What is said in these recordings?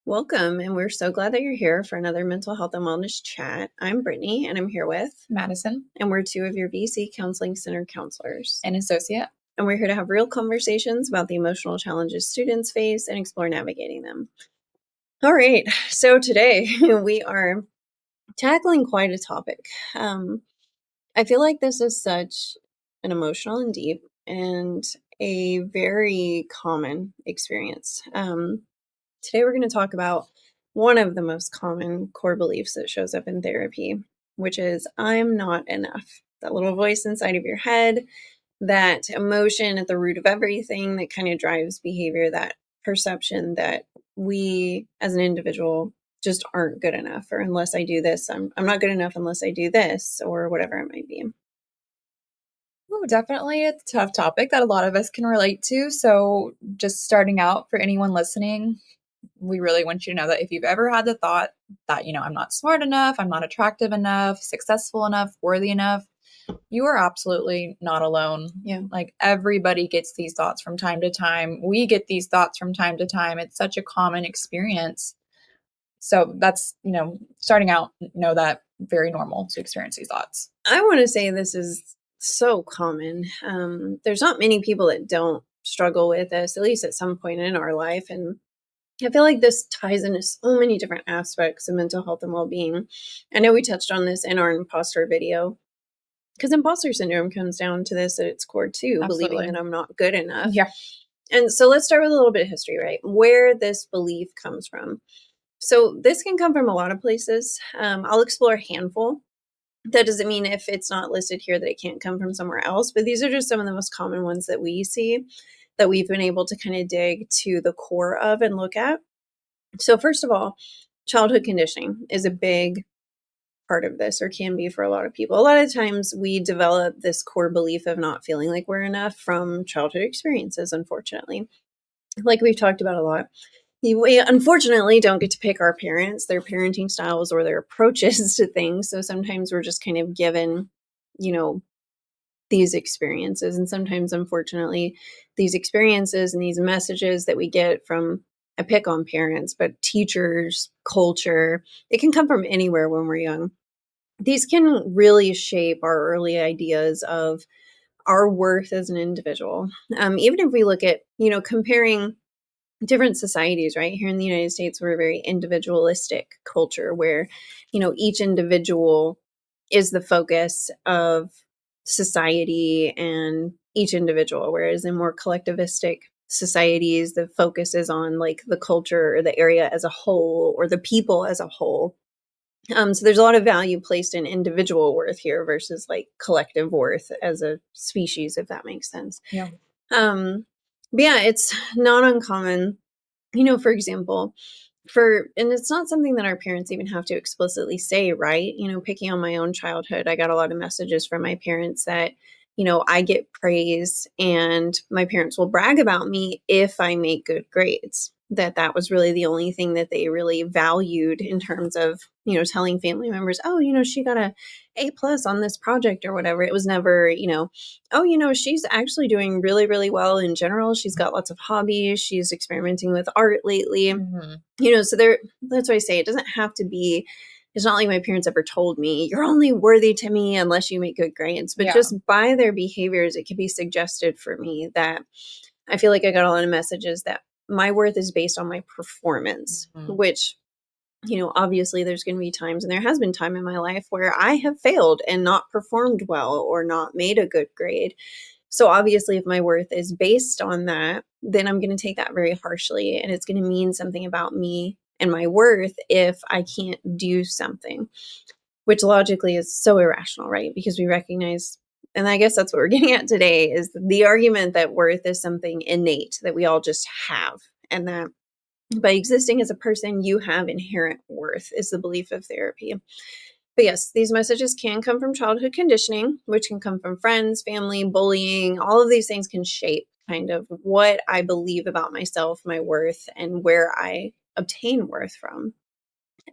Welcome, and we're so glad that you're here for another mental health and wellness chat. I'm Brittany, and I'm here with Madison, and we're two of your VC Counseling Center counselors. an associate. And we're here to have real conversations about the emotional challenges students face and explore navigating them. All right, so today we are tackling quite a topic. I feel like this is such an emotional and deep and a very common experience. Today, we're going to talk about one of the most common core beliefs that shows up in therapy, which is I'm not enough. That little voice inside of your head, that emotion at the root of everything that kind of drives behavior, that perception that we as an individual just aren't good enough, or unless I do this, I'm not good enough unless I do this, or whatever it might be. Oh, definitely a tough topic that a lot of us can relate to. So, just starting out for anyone listening, we really want you to know that if you've ever had the thought that, I'm not smart enough, I'm not attractive enough, successful enough, worthy enough, you are absolutely not alone. Yeah. Like everybody gets these thoughts from time to time. We get these thoughts from time to time. It's such a common experience. So that's, starting out, know that very normal to experience these thoughts. I want to say this is so common. There's not many people that don't struggle with this, at least at some point in our life. And I feel like this ties into so many different aspects of mental health and well-being. I know we touched on this in our imposter video, because imposter syndrome comes down to this at its core too, Absolutely. believing that I'm not good enough. Yeah. And so let's start with a little bit of history, right? Where this belief comes from. So this can come from a lot of places. I'll explore a handful. That doesn't mean if it's not listed here that it can't come from somewhere else, but these are just some of the most common ones that we see that we've been able to kind of dig to the core of and look at. So first of all, childhood conditioning is a big part of this, or can be for a lot of people. A lot of times we develop this core belief of not feeling like we're enough from childhood experiences, unfortunately. Like we've talked about a lot. We unfortunately don't get to pick our parents, their parenting styles, or their approaches to things. So sometimes we're just kind of given, these experiences. And sometimes, unfortunately, these experiences and these messages that we get from, I pick on parents, but teachers, culture, it can come from anywhere when we're young. These can really shape our early ideas of our worth as an individual. Even if we look at, comparing different societies, right? Here in the United States, we're a very individualistic culture where, each individual is the focus of society and each individual, whereas in more collectivistic societies, the focus is on like the culture or the area as a whole or the people as a whole. So there's a lot of value placed in individual worth here versus like collective worth as a species, if that makes sense. Yeah. But yeah, it's not uncommon, for example, and it's not something that our parents even have to explicitly say, right? Picking on my own childhood, I got a lot of messages from my parents that, I get praise and my parents will brag about me if I make good grades. That was really the only thing that they really valued in terms of, telling family members, oh, she got A+ on this project or whatever. It was never, oh, she's actually doing really, really well in general. She's got lots of hobbies. She's experimenting with art lately. Mm-hmm. So that's why I say it doesn't have to be, it's not like my parents ever told me, you're only worthy to me unless you make good grades. But just by their behaviors, it could be suggested for me that I feel like I got a lot of messages that my worth is based on my performance, which, obviously there's going to be times, and there has been time in my life where I have failed and not performed well or not made a good grade. So obviously, if my worth is based on that, then I'm going to take that very harshly, and it's going to mean something about me and my worth if I can't do something, which logically is so irrational, right? Because we recognize, and I guess that's what we're getting at today, is the argument that worth is something innate that we all just have, and that by existing as a person, you have inherent worth, is the belief of therapy. But yes, these messages can come from childhood conditioning, which can come from friends, family, bullying. All of these things can shape kind of what I believe about myself, my worth, and where I obtain worth from.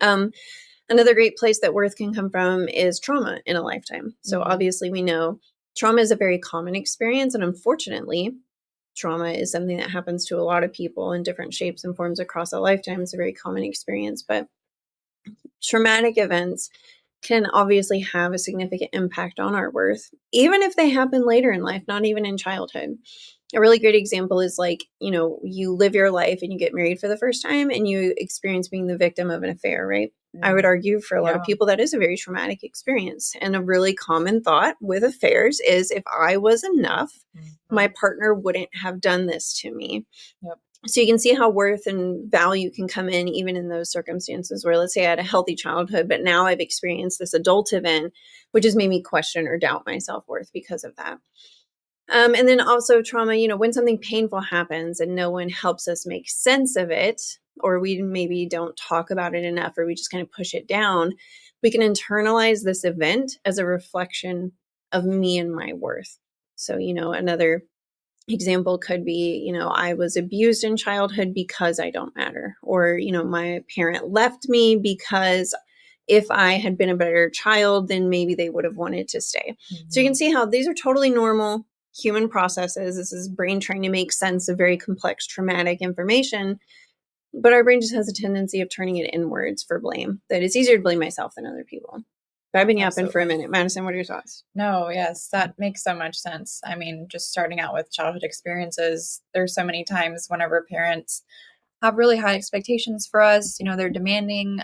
Another great place that worth can come from is trauma in a lifetime. So obviously we know trauma is a very common experience. And unfortunately, trauma is something that happens to a lot of people in different shapes and forms across a lifetime. It's a very common experience, but traumatic events can obviously have a significant impact on our worth, even if they happen later in life, not even in childhood. A really great example is like, you live your life and you get married for the first time and you experience being the victim of an affair, right? I would argue for a lot of people that is a very traumatic experience. And a really common thought with affairs is if I was enough, my partner wouldn't have done this to me. Yep. So you can see how worth and value can come in even in those circumstances where, let's say I had a healthy childhood, but now I've experienced this adult event, which has made me question or doubt my self-worth because of that. And then also trauma, when something painful happens and no one helps us make sense of it, or we maybe don't talk about it enough, or we just kind of push it down, we can internalize this event as a reflection of me and my worth. So, another example could be, I was abused in childhood because I don't matter, or, my parent left me because if I had been a better child, then maybe they would have wanted to stay. So you can see how these are totally normal human processes. This is brain trying to make sense of very complex traumatic information, but our brain just has a tendency of turning it inwards for blame, that it's easier to blame myself than other people. But I've been yapping for a minute. Madison, what are your thoughts? No, yes, that makes so much sense. I mean, just starting out with childhood experiences, there's so many times whenever parents have really high expectations for us, they're demanding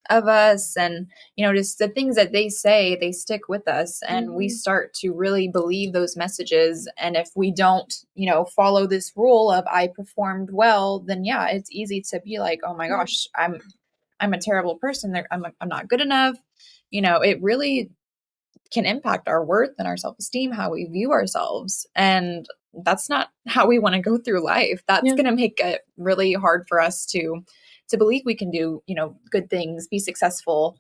of us, and just the things that they say, they stick with us, and we start to really believe those messages. And if we don't follow this rule of I performed well, then yeah, it's easy to be like, oh my gosh, I'm a terrible person. I'm not good enough. It really can impact our worth and our self-esteem, how we view ourselves. And that's not how we want to go through life. That's going to make it really hard for us to believe we can do, good things, be successful.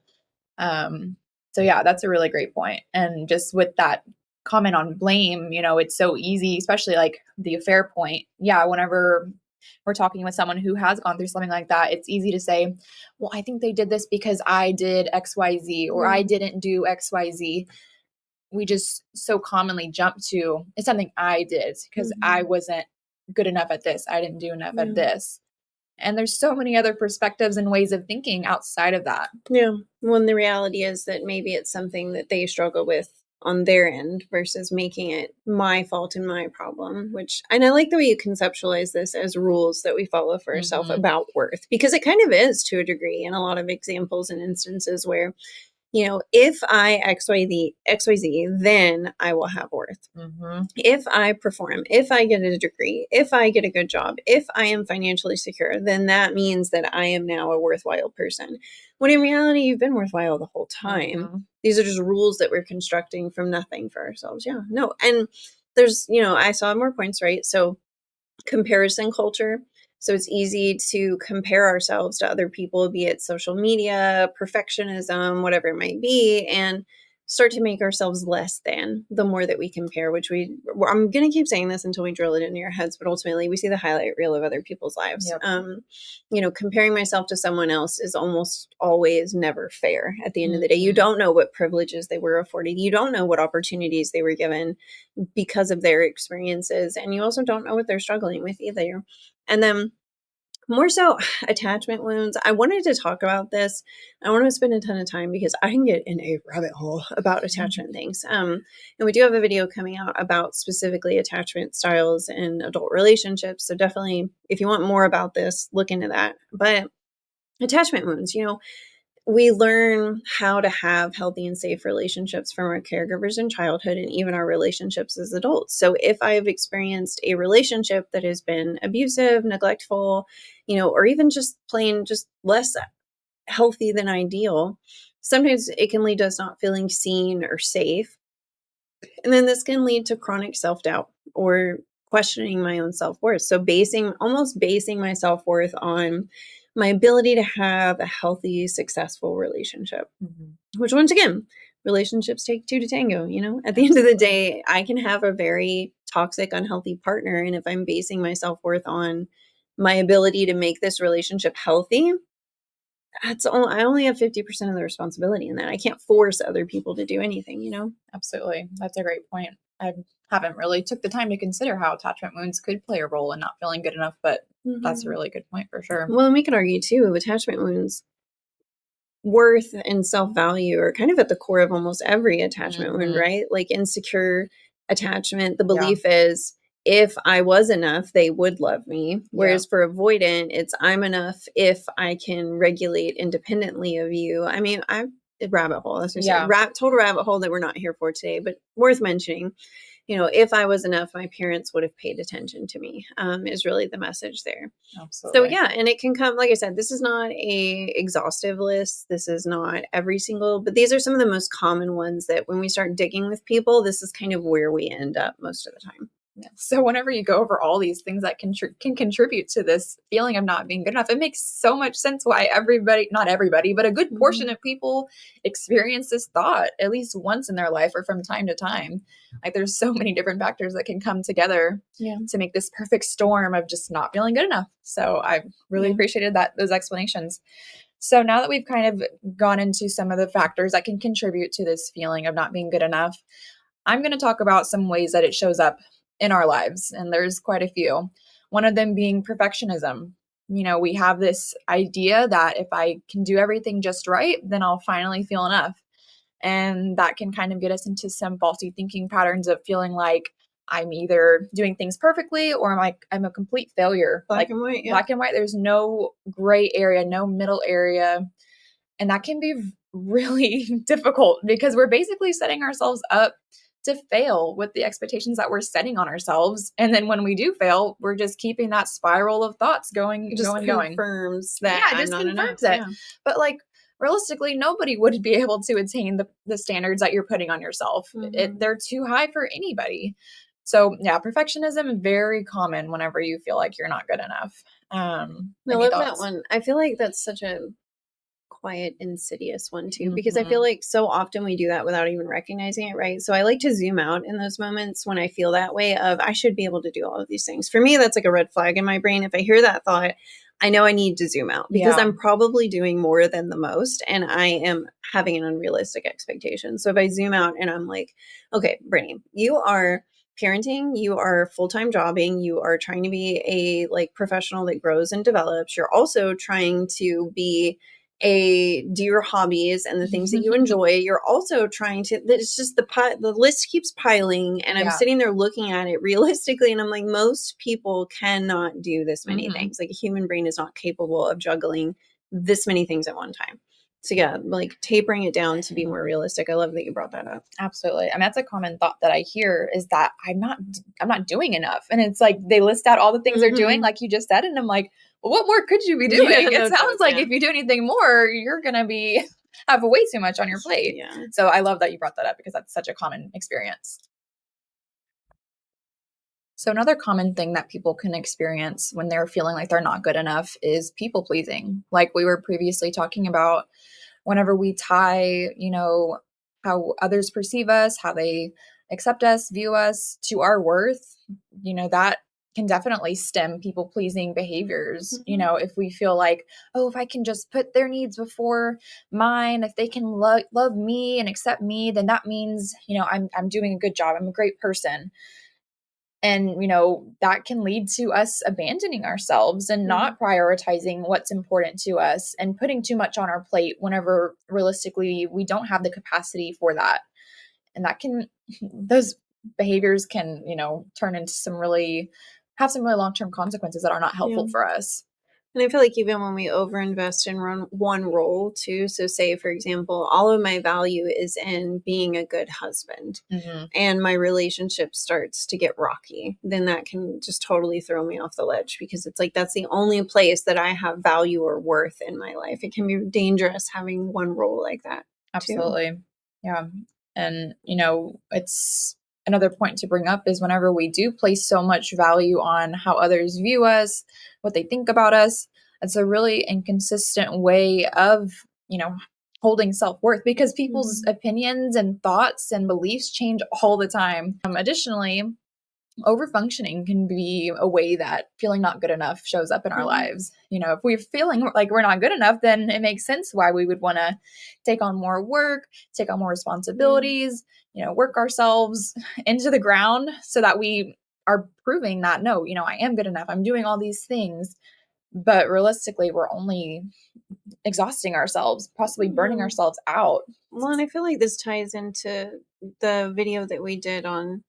So yeah, that's a really great point. And just with that comment on blame, it's so easy, especially like the affair point. Yeah, whenever we're talking with someone who has gone through something like that, it's easy to say, well, I think they did this because I did XYZ, or I didn't do XYZ. We just so commonly jump to, it's something I did because I wasn't good enough at this. I didn't do enough at this. And there's so many other perspectives and ways of thinking outside of that. Yeah. Well, the reality is that maybe it's something that they struggle with on their end versus making it my fault and my problem, and I like the way you conceptualize this as rules that we follow for ourselves about worth, because it kind of is to a degree in a lot of examples and instances where, if I XYZ, then I will have worth. If I perform, if I get a degree, if I get a good job, if I am financially secure, then that means that I am now a worthwhile person. When in reality, you've been worthwhile the whole time. These are just rules that we're constructing from nothing for ourselves. Yeah, no. And there's, I saw more points, right? So comparison culture. So it's easy to compare ourselves to other people, be it social media, perfectionism, whatever it might be, and start to make ourselves less than the more that we compare, I'm going to keep saying this until we drill it into your heads, but ultimately we see the highlight reel of other people's lives. Comparing myself to someone else is almost always never fair at the end of the day. You don't know what privileges they were afforded. You don't know what opportunities they were given because of their experiences. And you also don't know what they're struggling with either. And then more so attachment wounds. I wanted to talk about this. I want to spend a ton of time because I can get in a rabbit hole about attachment things. And we do have a video coming out about specifically attachment styles in adult relationships. So definitely, if you want more about this, look into that. But attachment wounds, we learn how to have healthy and safe relationships from our caregivers in childhood and even our relationships as adults. So if I've experienced a relationship that has been abusive, neglectful, or even just plain just less healthy than ideal, sometimes it can lead to us not feeling seen or safe. And then this can lead to chronic self-doubt or questioning my own self-worth. So almost basing my self-worth on my ability to have a healthy, successful relationship, which once again, relationships take two to tango. At the end of the day, I can have a very toxic, unhealthy partner. And if I'm basing my self-worth on my ability to make this relationship healthy, I only have 50% of the responsibility in that. I can't force other people to do anything, Absolutely. That's a great point. I haven't really took the time to consider how attachment wounds could play a role in not feeling good enough, but that's a Mhm. really good point for sure. Well, and we could argue too, attachment wounds, worth and self-value are kind of at the core of almost every attachment wound, Hmm. right? Like insecure attachment, the Yeah. belief is if I was enough, they would love me. Yeah. Whereas for avoidant, it's I'm enough if I can regulate independently of you. I mean, I'm a rabbit hole. That's what I say. Yeah. Total rabbit hole that we're not here for today, but worth mentioning. If I was enough, my parents would have paid attention to me, is really the message there. So Absolutely. yeah, and it can come, like I said, this is not a exhaustive list. This is not every single, but these are some of the most common ones that when we start digging with people, this is kind of where we end up most of the time. Yeah. So whenever you go over all these things that can contribute to this feeling of not being good enough, it makes so much sense why everybody, not everybody, but a good portion Mhm. of people experience this thought at least once in their life or from time to time. Like there's so many different factors that can come together Yeah. to make this perfect storm of just not feeling good enough. So I really Yeah. appreciated those explanations. So now that we've kind of gone into some of the factors that can contribute to this feeling of not being good enough, I'm going to talk about some ways that it shows up in our lives, and there's quite a few. One of them being perfectionism. We have this idea that if I can do everything just right, then I'll finally feel enough. And that can kind of get us into some faulty thinking patterns of feeling like I'm either doing things perfectly or I'm a complete failure. Black Like and white. Yeah. black and white, there's no gray area, no middle area. And that can be really difficult because we're basically setting ourselves up to fail with the expectations that we're setting on ourselves. And then when we do fail, we're just keeping that spiral of thoughts It going, just going, going. confirms Yeah, that it I'm just not enough. confirms it. Yeah. But like realistically, nobody would be able to attain the standards that you're putting on yourself. Hmm. They're too high for anybody. So yeah, perfectionism is very common whenever you feel like you're not good enough. I Any love that thoughts? one. I feel like that's such a quiet, insidious one too, because I feel Hmm. like so often we do that without even recognizing it, right? So I like to zoom out in those moments when I feel that way of I should be able to do all of these things. For me, that's like a red flag in my brain. If I hear that thought, I know I need to zoom out because Yeah. I'm probably doing more than the most and I am having an unrealistic expectation. So if I zoom out and I'm like, okay, Brittany, you are parenting, you are full-time jobbing, you are trying to be a like professional that grows and develops. You're also trying to be do your hobbies and the things that you enjoy. You're also trying to, it's just the list keeps piling and I'm Yeah. sitting there looking at it realistically and I'm like, most people cannot do this many Hmm. things. Like a human brain is not capable of juggling this many things at one time. So yeah, like tapering it down to be more realistic. I love that you brought that up. Absolutely. I mean, that's a common thought that I hear is that I'm not doing enough. And it's like they list out all the things they're doing, Hmm. like you just said, and I'm like, well, what more could you be Yeah, doing? It no joke. sounds like Yeah. if you do anything more, you're gonna be have way too much on your plate. Yeah. So I love that you brought that up because that's such a common experience. So another common thing that people can experience when they're feeling like they're not good enough is people pleasing. Like we were previously talking about, whenever we tie, how others perceive us, how they accept us, view us to our worth, that can definitely stem people pleasing behaviors. Hmm. If we feel like, oh, if I can just put their needs before mine, if they can love me and accept me, then that means, I'm doing a good job. I'm a great person. And, that can lead to us abandoning ourselves and Yeah. not prioritizing what's important to us and putting too much on our plate whenever realistically we don't have the capacity for that. And those behaviors can, turn into have some really long term consequences that are not Yeah. helpful for us. And I feel like even when we overinvest in one role too, so say for example, all of my value is in being a good husband Hmm. and my relationship starts to get rocky, then that can just totally throw me off the ledge because it's like that's the only place that I have value or worth in my life. It can be dangerous having one role like that too. Absolutely. Yeah. And, it's another point to bring up is whenever we do place so much value on how others view us, what they think about us, it's a really inconsistent way of, holding self-worth because people's Mhm. opinions and thoughts and beliefs change all the time. Additionally, over functioning can be a way that feeling not good enough shows up in our Mhm. lives. If we're feeling like we're not good enough, then it makes sense why we would want to take on more work, take on more Yeah. responsibilities, work ourselves into the ground so that we are proving that no, I am good enough. I'm doing all these things. But realistically, we're only exhausting ourselves, possibly burning Yeah. ourselves out. Well, and I feel like this ties into the video that we did on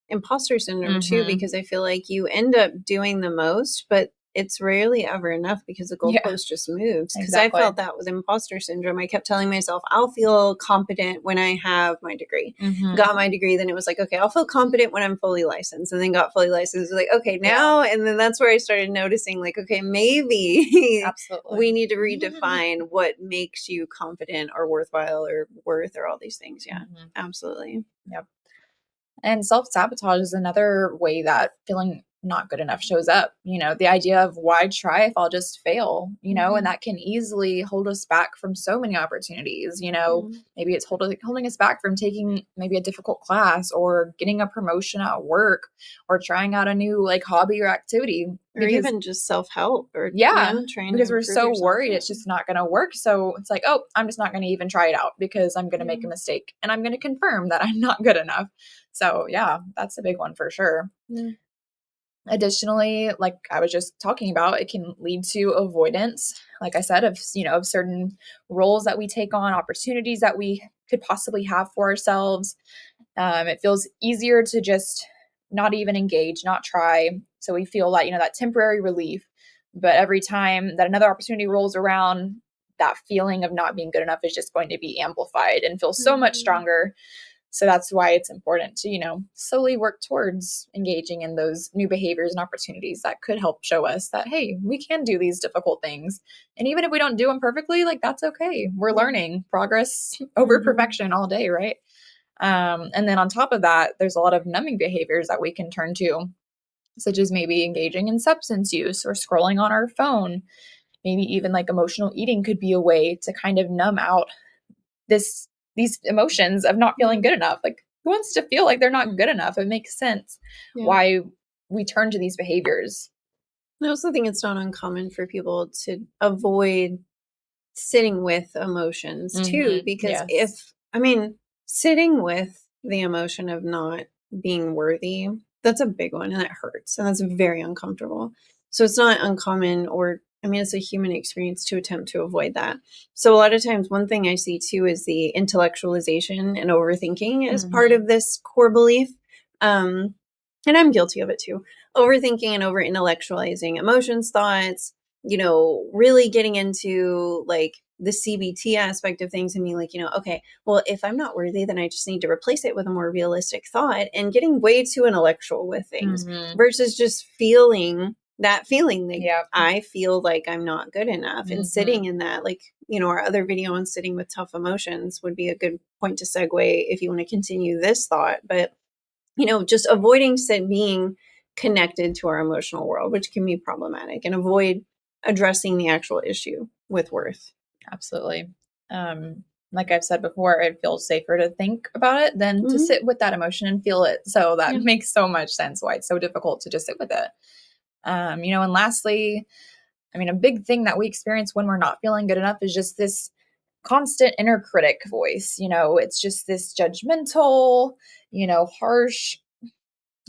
imposter syndrome too, Mm-hmm. because I feel like you end up doing the most, but it's rarely ever enough because the Yeah, goalpost just moves. Because I exactly. felt that with imposter syndrome. I kept telling myself, I'll feel competent when I have my degree. Mm-hmm. Got my degree, then it was like, okay, I'll feel competent when I'm fully licensed. And then got fully licensed. It was like, okay, Yeah, now. And then that's where I started noticing, like, okay, maybe absolutely. we need to redefine what makes you confident or worthwhile or worth or all these things. Yeah, Mhm. absolutely. Yep. And self sabotage is another way that feeling not good enough shows up. The idea of why try if I'll just fail, and Mhm. that can easily hold us back from so many opportunities. Yeah. Maybe it's holding us back from taking maybe a difficult class or getting a promotion at work or trying out a new like hobby or activity Or because even just self-help or, yeah, trying to because we're improve so yourself, worried yeah. it's just not going to work. So it's like, oh, I'm just not going to even try it out because I'm going to make a Yeah, mistake and I'm going to confirm that I'm not good enough. So, yeah, that's a big one for sure. yeah. Additionally, like I was just talking about, it can lead to avoidance, like I said, of certain roles that we take on, opportunities that we could possibly have for ourselves. It feels easier to just not even engage, not try. So we feel like, that temporary relief. But every time that another opportunity rolls around, that feeling of not being good enough is just going to be amplified and feel so much Mhm. stronger. So that's why it's important to, slowly work towards engaging in those new behaviors and opportunities that could help show us that, hey, we can do these difficult things. And even if we don't do them perfectly, like that's okay. We're Yeah. learning progress over Mhm. perfection all day, right? And then on top of that, there's a lot of numbing behaviors that we can turn to, such as maybe engaging in substance use or scrolling on our phone. Maybe even like emotional eating could be a way to kind of numb out this these emotions of not feeling Yeah, good enough. Like who wants to feel like they're not good enough? It makes sense yeah. why we turn to these behaviors. I also think it's not uncommon for people to avoid sitting with emotions too, because Yes. sitting with the emotion of not being worthy, that's a big one and that hurts and that's very uncomfortable. So it's not uncommon or it's a human experience to attempt to avoid that. So a lot of times one thing I see too is the intellectualization and overthinking is part Mhm. of this core belief. And I'm guilty of it too. Overthinking and over intellectualizing emotions, thoughts, really getting into like the CBT aspect of things and being like, okay, well, if I'm not worthy, then I just need to replace it with a more realistic thought and getting way too intellectual with things Mhm. versus just feeling that feeling like Yep. I feel like I'm not good enough and sitting Mhm. in that, like, our other video on sitting with tough emotions would be a good point to segue if you want to continue this thought. But just avoiding being connected to our emotional world, which can be problematic, and avoid addressing the actual issue with worth. Absolutely. Like I've said before, it feels safer to think about it than to Hmm. sit with that emotion and feel it. So that Yeah. makes so much sense why it's so difficult to just sit with it. And lastly, a big thing that we experience when we're not feeling good enough is just this constant inner critic voice. It's just this judgmental, harsh,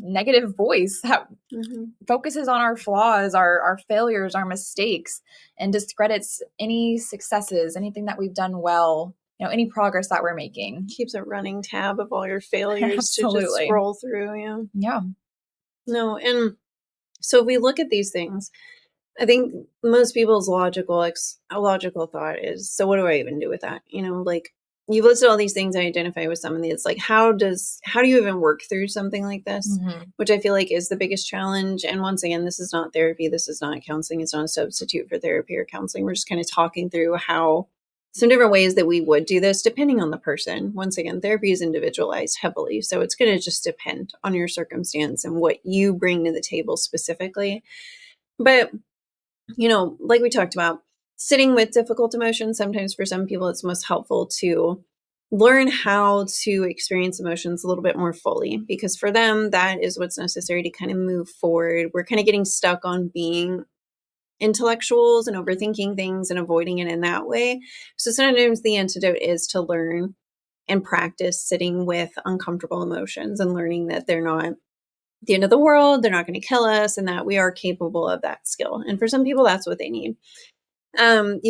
negative voice that Hmm. focuses on our flaws, our failures, our mistakes, and discredits any successes, anything that we've done well, any progress that we're making. Keeps a running tab of all your failures to just Absolutely. scroll through. Yeah. Yeah. No. And so if we look at these things, I think most people's logical thought is, so what do I even do with that? Like you've listed all these things I identify with some of these. Like how do you even work through something like this? Hmm. Which I feel like is the biggest challenge. And once again, this is not therapy. This is not counseling. It's not a substitute for therapy or counseling. We're just kind of talking through how some different ways that we would do this depending on the person. Once again, therapy is individualized heavily. So it's going to just depend on your circumstance and what you bring to the table specifically. But like we talked about, sitting with difficult emotions, sometimes for some people, it's most helpful to learn how to experience emotions a little bit more fully, because for them, that is what's necessary to kind of move forward. We're kind of getting stuck on being intellectuals and overthinking things and avoiding it in that way. So sometimes the antidote is to learn and practice sitting with uncomfortable emotions and learning that they're not the end of the world, they're not going to kill us, and that we are capable of that skill. And for some people, that's what they need. Naming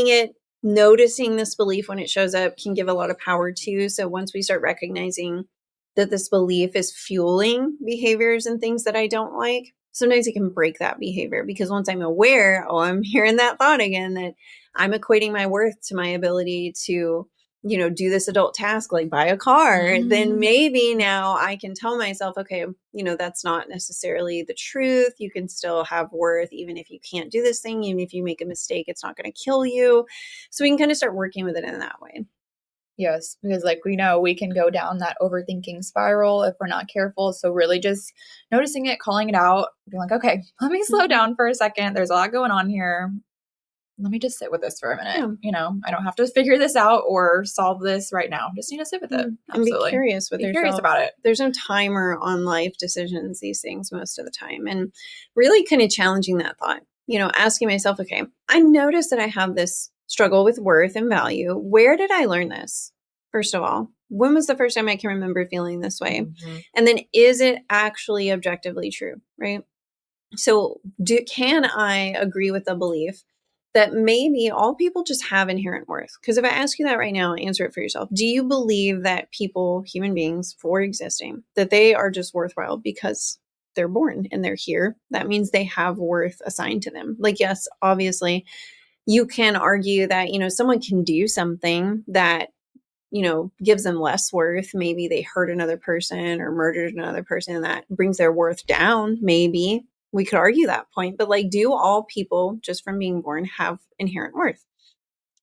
it, noticing this belief when it shows up can give a lot of power too. So once we start recognizing that this belief is fueling behaviors and things that I don't like, sometimes it can break that behavior, because once I'm aware, oh, I'm hearing that thought again, that I'm equating my worth to my ability to, do this adult task like buy a car, then maybe now I can tell myself, okay, that's not necessarily the truth. You can still have worth even if you can't do this thing. Even if you make a mistake, it's not going to kill you. So we can kind of start working with it in that way. Yes, because like we know we can go down that overthinking spiral if we're not careful. So really just noticing it, calling it out, being like, okay, let me slow down for a second. There's a lot going on here. Let me just sit with this for a minute. Yeah. I don't have to figure this out or solve this right now. Just need to sit with it. And be Absolutely. curious with Be yourself. curious about it. There's no timer on life decisions, these things most of the time. And really kind of challenging that thought, asking myself, okay, I noticed that I have this struggle with worth and value. Where did I learn this? First of all, when was the first time I can remember feeling this way? Mm-hmm. And then is it actually objectively true, right? So can I agree with the belief that maybe all people just have inherent worth? Because if I ask you that right now, answer it for yourself. Do you believe that people, human beings, for existing, that they are just worthwhile because they're born and they're here? That means they have worth assigned to them. Like, yes, obviously, you can argue that, someone can do something that gives them less worth. Maybe they hurt another person or murdered another person, and that brings their worth down. Maybe we could argue that point, but like, do all people just from being born have inherent worth?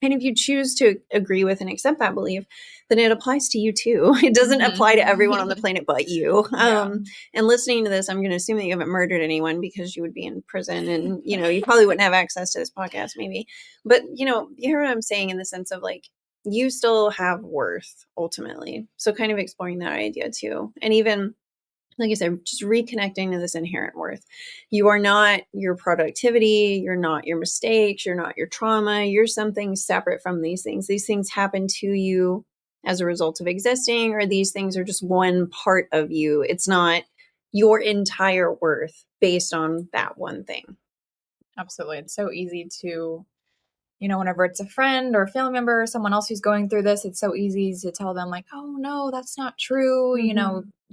And if you choose to agree with and accept that belief, then it applies to you too. It doesn't apply to everyone on the planet but you. Yeah. And listening to this, I'm going to assume that you haven't murdered anyone, because you would be in prison and, you probably wouldn't have access to this podcast maybe. But, you hear what I'm saying in the sense of like, you still have worth ultimately. So kind of exploring that idea too. And even like I said, just reconnecting to this inherent worth. You are not your productivity. You're not your mistakes. You're not your trauma. You're something separate from these things. These things happen to you as a result of existing, or these things are just one part of you. It's not your entire worth based on that one thing. Absolutely. It's so easy to, whenever it's a friend or a family member or someone else who's going through this, it's so easy to tell them like, oh no, that's not true.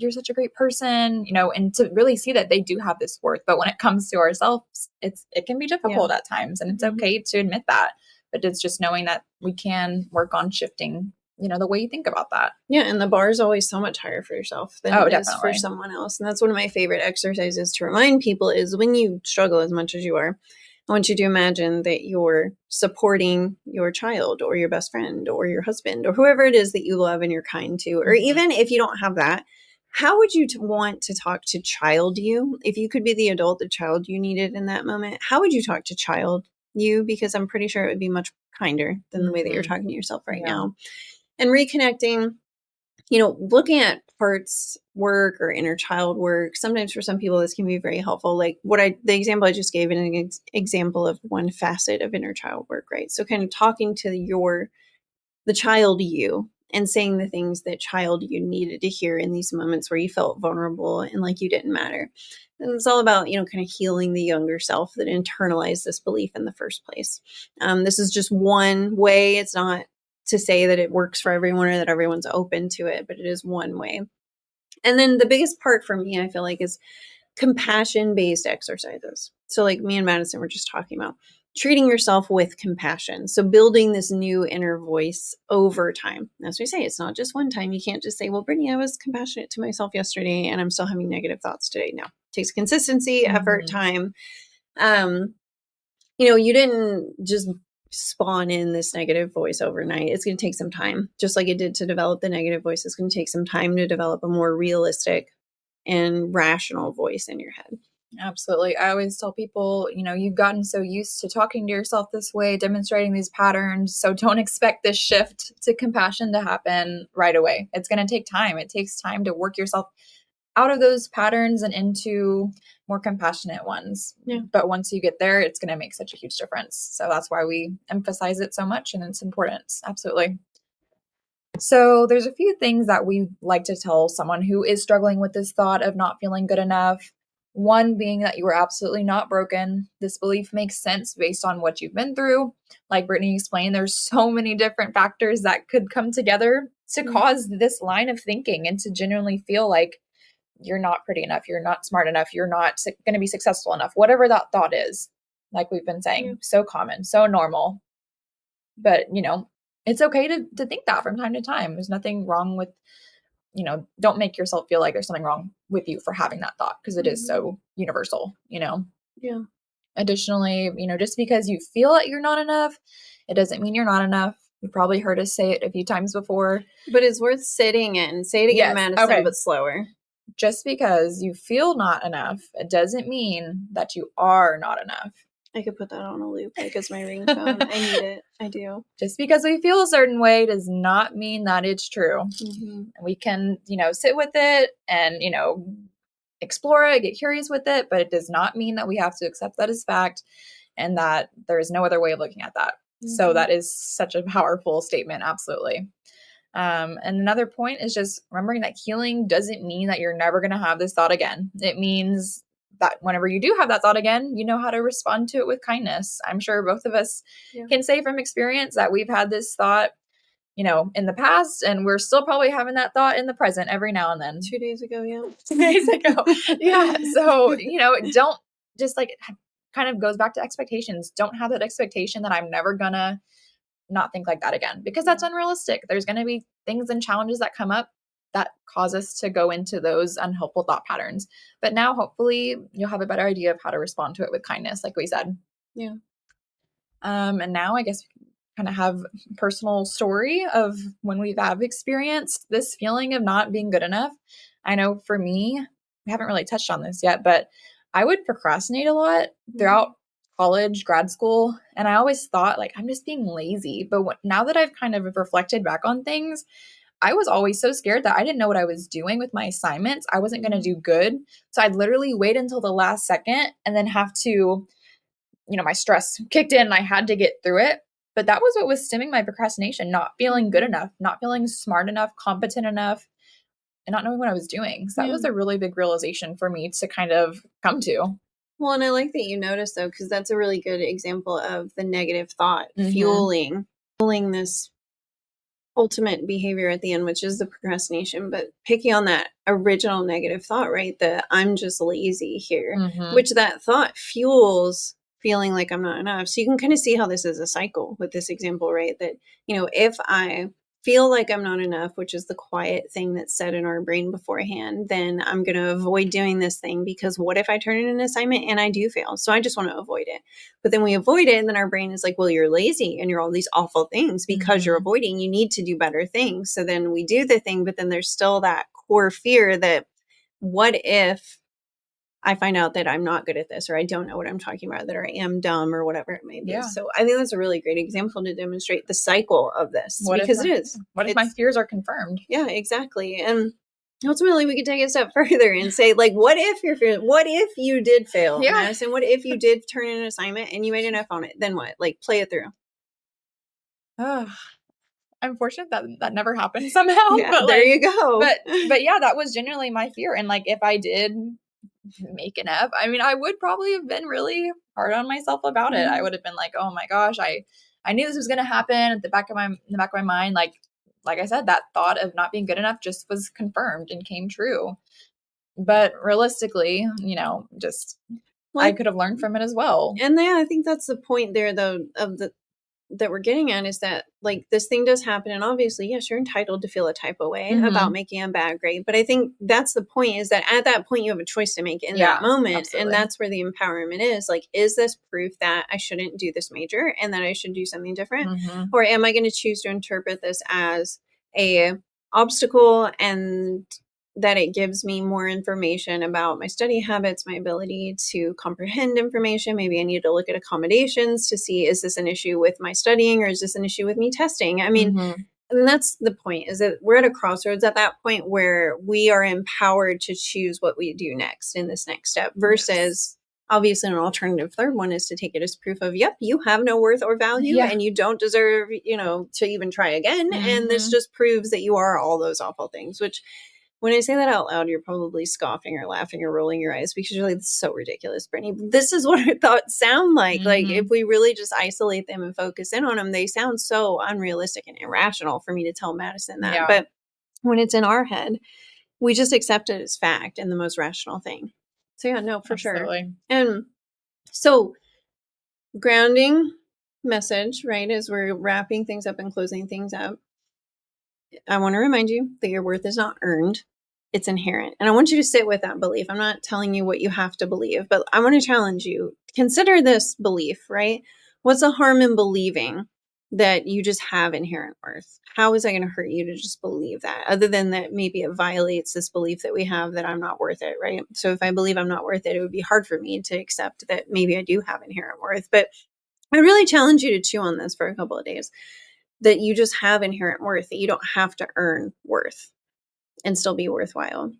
You're such a great person, and to really see that they do have this worth. But when it comes to ourselves, it can be difficult at times, and it's okay to admit that. But it's just knowing that we can work on shifting, the way you think about that. Yeah, and the bar is always so much higher for yourself than it is for someone else. And that's one of my favorite exercises to remind people is when you struggle as much as you are, I want you to imagine that you're supporting your child or your best friend or your husband or whoever it is that you love and you're kind to. Or even if you don't have that, how would you want to talk to child you? If you could be the adult the child you needed in that moment, how would you talk to child you? Because I'm pretty sure it would be much kinder than the way that you're talking to yourself right now. And reconnecting, looking at parts work or inner child work, sometimes for some people this can be very helpful. Like the example I just gave, an example of one facet of inner child work, right? So kind of talking to the child you and saying the things that child you needed to hear in these moments where you felt vulnerable and like you didn't matter. And it's all about, kind of healing the younger self that internalized this belief in the first place. This is just one way. It's not to say that it works for everyone or that everyone's open to it, but it is one way. And then the biggest part for me, I feel like, is compassion-based exercises. So like me and Madison were just talking about treating yourself with compassion. So building this new inner voice over time. As we say, it's not just one time. You can't just say, well, Brittany, I was compassionate to myself yesterday and I'm still having negative thoughts today. No, it takes consistency, effort, time. You didn't just spawn in this negative voice overnight. It's going to take some time, just like it did to develop the negative voice. It's going to take some time to develop a more realistic and rational voice in your head. Absolutely. I always tell people, you've gotten so used to talking to yourself this way, demonstrating these patterns. So don't expect this shift to compassion to happen right away. It's going to take time. It takes time to work yourself out of those patterns and into more compassionate ones. Yeah. But once you get there, it's going to make such a huge difference. So that's why we emphasize it so much and its importance. Absolutely. So there's a few things that we like to tell someone who is struggling with this thought of not feeling good enough. One being that you are absolutely not broken. This belief makes sense based on what you've been through. Like Brittany explained, there's so many different factors that could come together to cause this line of thinking and to genuinely feel like you're not pretty enough, you're not smart enough, you're not going to be successful enough, whatever that thought is. Like we've been saying, so common, so normal. But, it's okay to think that from time to time. There's nothing wrong with, don't make yourself feel like there's something wrong with you for having that thought because it is so universal. Yeah. Additionally, just because you feel that you're not enough, it doesn't mean you're not enough. You've probably heard us say it a few times before. But it's worth sitting in. Say it again, Yes. Madison, Okay. but slower. Just because you feel not enough, it doesn't mean that you are not enough. I could put that on a loop, like as my ringtone. I need it. I do. Just because we feel a certain way does not mean that it's true. Mm-hmm. We can, sit with it and, explore it, get curious with it, but it does not mean that we have to accept that as fact and that there is no other way of looking at that. Mm-hmm. So that is such a powerful statement. Absolutely. And another point is just remembering that healing doesn't mean that you're never going to have this thought again. It means that whenever you do have that thought again, you know how to respond to it with kindness. I'm sure both of us can say from experience that we've had this thought, in the past, and we're still probably having that thought in the present every now and then. 2 days ago, yeah. 2 days ago. Yeah. So, don't just kind of goes back to expectations. Don't have that expectation that I'm never gonna not think like that again, because that's unrealistic. There's going to be things and challenges that come up that cause us to go into those unhelpful thought patterns. But now hopefully you'll have a better idea of how to respond to it with kindness, like we said. Yeah. And now I guess we kind of have personal story of when we have experienced this feeling of not being good enough. I know for me, we haven't really touched on this yet, but I would procrastinate a lot throughout college, grad school, and I always thought like I'm just being lazy. But now that I've kind of reflected back on things, I was always so scared that I didn't know what I was doing with my assignments. I wasn't going to do good. So I'd literally wait until the last second and then have to, my stress kicked in and I had to get through it. But that was what was stemming my procrastination, not feeling good enough, not feeling smart enough, competent enough, and not knowing what I was doing. So that was a really big realization for me to kind of come to. Well, and I like that you noticed, though, because that's a really good example of the negative thought fueling this ultimate behavior at the end, which is the procrastination, but picking on that original negative thought, right? That I'm just lazy here, which that thought fuels feeling like I'm not enough. So you can kind of see how this is a cycle with this example, right? That, if I feel like I'm not enough, which is the quiet thing that's said in our brain beforehand, then I'm going to avoid doing this thing because what if I turn in an assignment and I do fail? So I just want to avoid it. But then we avoid it and then our brain is like, well, you're lazy and you're all these awful things because you're avoiding. You need to do better things. So then we do the thing, but then there's still that core fear that what if I find out that I'm not good at this, or I don't know what I'm talking about, that I am dumb or whatever it may be. Yeah. So I think that's a really great example to demonstrate the cycle of this because it is. What if my fears are confirmed? Yeah, exactly. And ultimately we could take it a step further and say, like, what if your fear, what if you did fail, Madison? What if you did turn in an assignment and you made an F on it? Then what? Like, play it through. I'm fortunate that never happened somehow. Yeah, but there you go. But yeah, that was genuinely my fear. And like, if I did make an F, I mean, I would probably have been really hard on myself about it. I would have been like, oh my gosh, I knew this was going to happen in the back of my mind. Like I said, that thought of not being good enough just was confirmed and came true. But realistically, I could have learned from it as well. And yeah, I think that's the point there, though, that we're getting at, is that like this thing does happen, and obviously, yes, you're entitled to feel a type of way about making a bad grade, but I think that's the point, is that at that point you have a choice to make in that moment. Absolutely. And that's where the empowerment is. Like, is this proof that I shouldn't do this major and that I should do something different, or am I going to choose to interpret this as a obstacle and that it gives me more information about my study habits, my ability to comprehend information. Maybe I need to look at accommodations to see, is this an issue with my studying or is this an issue with me testing? I mean, Mhm. and that's the point, is that we're at a crossroads at that point where we are empowered to choose what we do next in this next step Yes. versus obviously an alternative third one is to take it as proof of, yep, you have no worth or value Yeah. and you don't deserve, to even try again. And this Mhm. just proves that you are all those awful things, which when I say that out loud, you're probably scoffing or laughing or rolling your eyes because you're like, "This is so ridiculous, Brittany." This is what our thoughts sound like. Like, if Mhm. we really just isolate them and focus in on them, they sound so unrealistic and irrational for me to tell Madison that. Yeah, But when it's in our head, we just accept it as fact and the most rational thing. So, yeah, no, for sure. absolutely. And so, grounding message, right, as we're wrapping things up and closing things up, I want to remind you that your worth is not earned, it's inherent. And I want you to sit with that belief. I'm not telling you what you have to believe, but I want to challenge you. Consider this belief, right? What's the harm in believing that you just have inherent worth? How is that going to hurt you to just believe that? Other than that, maybe it violates this belief that we have that I'm not worth it, right? So if I believe I'm not worth it, it would be hard for me to accept that maybe I do have inherent worth. But I really challenge you to chew on this for a couple of days, that you just have inherent worth, that you don't have to earn worth and still be worthwhile.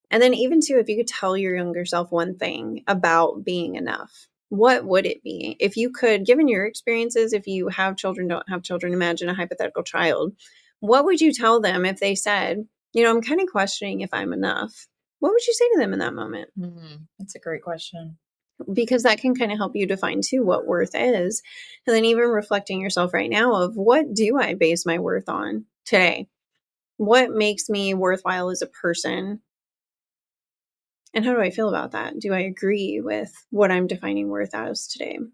And then, even too, if you could tell your younger self one thing about being enough, what would it be? If you could, given your experiences, if you have children, don't have children, imagine a hypothetical child, what would you tell them if they said, I'm kind of questioning if I'm enough? What would you say to them in that moment? That's a great question. Because that can kind of help you define too what worth is. And then even reflecting yourself right now of, what do I base my worth on today? What makes me worthwhile as a person? And how do I feel about that? Do I agree with what I'm defining worth as today? And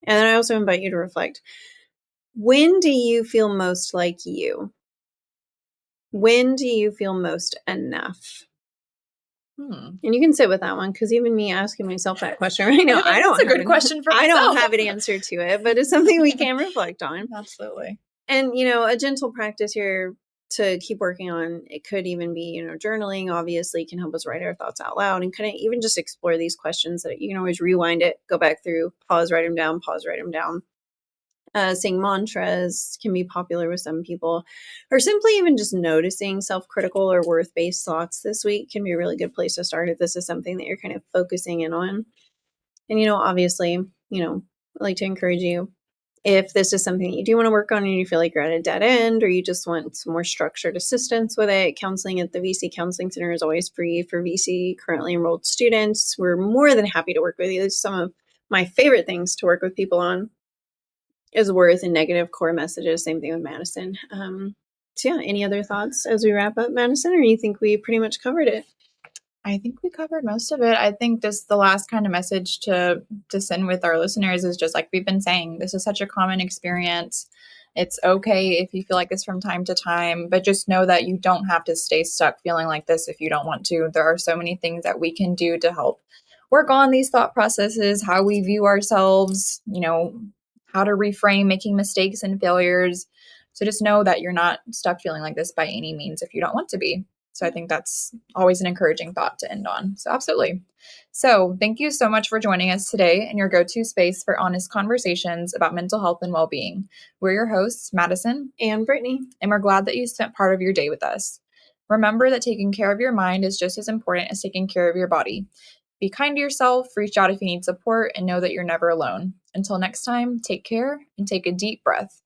then I also invite you to reflect, when do you feel most like you? When do you feel most enough? Hmm. And you can sit with that one, because even me asking myself that question right now, That's a good question for I don't myself. have an answer to it, but it's something we can reflect on. Absolutely. And, a gentle practice here to keep working on, it could even be, journaling obviously can help us write our thoughts out loud, and kind of even just explore these questions that you can always rewind it, go back through, pause, write them down, pause, write them down. Saying mantras can be popular with some people, or simply even just noticing self-critical or worth-based thoughts this week can be a really good place to start if this is something that you're kind of focusing in on. And, obviously, I like to encourage you, if this is something that you do want to work on and you feel like you're at a dead end, or you just want some more structured assistance with it, counseling at the VC Counseling Center is always free for VC currently enrolled students. We're more than happy to work with you. It's some of my favorite things to work with people on is worth and negative core messages. Same thing with Madison. So yeah, any other thoughts as we wrap up, Madison, or you think we pretty much covered it? I think we covered most of it. I think just the last kind of message to send with our listeners is just like we've been saying, this is such a common experience. It's okay if you feel like this from time to time, but just know that you don't have to stay stuck feeling like this if you don't want to. There are so many things that we can do to help work on these thought processes, how we view ourselves, how to reframe making mistakes and failures. So just know that you're not stuck feeling like this by any means if you don't want to be. So I think that's always an encouraging thought to end on. So absolutely. So thank you so much for joining us today in your go-to space for honest conversations about mental health and well-being. We're your hosts, Madison And Brittany. and we're glad that you spent part of your day with us. Remember that taking care of your mind is just as important as taking care of your body. Be kind to yourself, reach out if you need support, and know that you're never alone. Until next time, take care and take a deep breath.